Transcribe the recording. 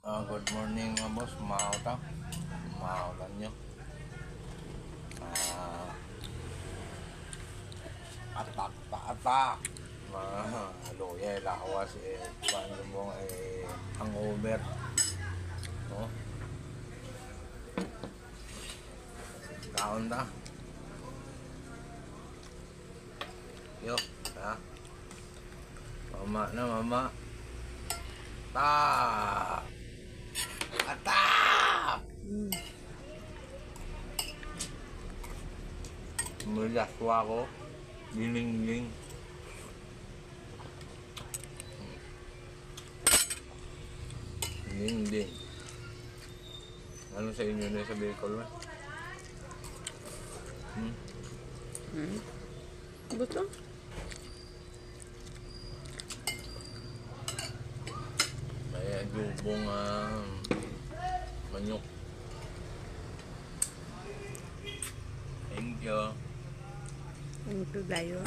Good morning mga boss, mauta. Maulan nyo. Atak pa atak. Luya, lawas, paano mo hangover. No? Kaon ta. Yo, ha? Mama na, mama. Ta! Atak! Mulaswa ko. Giling-giling. Giling-giling. Ano sa inyo na sa Bicol na? Gusto? May adubong manok. Thank you. Ang tudayo.